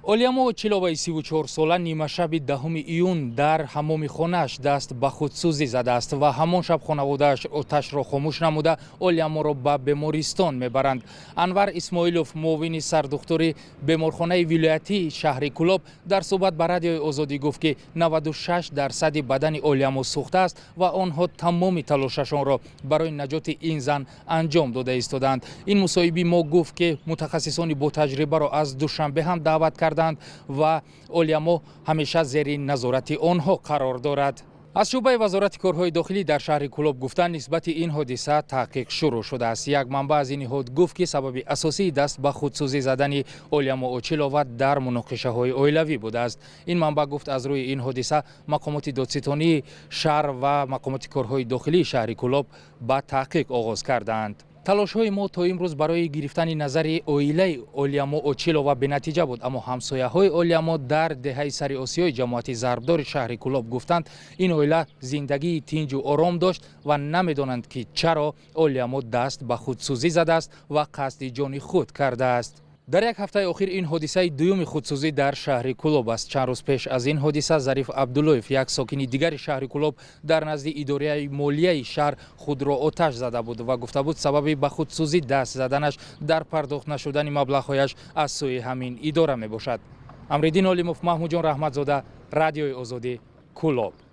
олиямо Чиловаи 34 сола нима шаби 10 июн дар ҳамоми хонааш даст ба худсӯзӣ задааст ва ҳамон шаб хонаводааш оташро хомӯш намуда олияморо ба бемористон мебаранд. Анвар Исмоилов, муовини сардухтури беморхонаи вилоятии шаҳри Кӯлоб, дар суҳбат ба радиои Озодӣ гуфт ки 96% бадани олиямо сӯхтааст ва онҳо тамоми талошашонро барои наҷоти ин зан анҷом дода истоданд. Ин мусоҳиби мо гуфт ки мутахассисони бо таҷрибаро аз душанбе ҳам даъват карданд ва олиямо ҳамеша зери назорати онҳо қарор дорад. аз шӯъбаи вазорати корҳои дохилӣ дар шаҳри Кӯлоб гуфтанд нисбати ин ҳодиса таҳқиқ шурӯъ шудааст. Як манбаъ аз ин ниҳод гуфт ки сабаби асосии даст ба худсӯзӣ задани олиямо Очилова дар муноқишаҳои оилавӣ будааст. Ин манбаъ гуфт аз рӯи ин ҳодиса мақомоти додситонии шаҳр ва мақомоти корҳои дохилии шаҳри Кӯлоб ба таҳқиқ оғоз кардаанд. талошҳои мо то имрӯз барои гирифтани назари оилаи олиямо Очилова бенатиҷа буд, аммо ҳамсояҳои олиямо дар деҳаи сари осиёи ҷамоати зарбдори шаҳри Кӯлоб гуфтанд ин оила зиндагии тинҷу ором дошт ва намедонанд ки чаро олиямо даст ба худсӯзӣ задааст ва қасди ҷони худ кардааст. дар як ҳафтаи охир ин ҳодисаи дуюми худсӯзӣ дар шаҳри Кӯлоб аст. чанд рӯз пеш аз ин ҳодиса Зариф Абдуллоев, як сокини дигари шаҳри Кӯлоб, дар назди идораи молияи шаҳр худро оташ зада буд ва гуфта буд сабаби ба худсӯзӣ даст заданаш дар пардохт нашудани маблағҳояш аз сӯи ҳамин идора мебошад. Амриддин Олимов, Маҳмуҷон Раҳматзода, Радиои Озодӣ, Кӯлоб.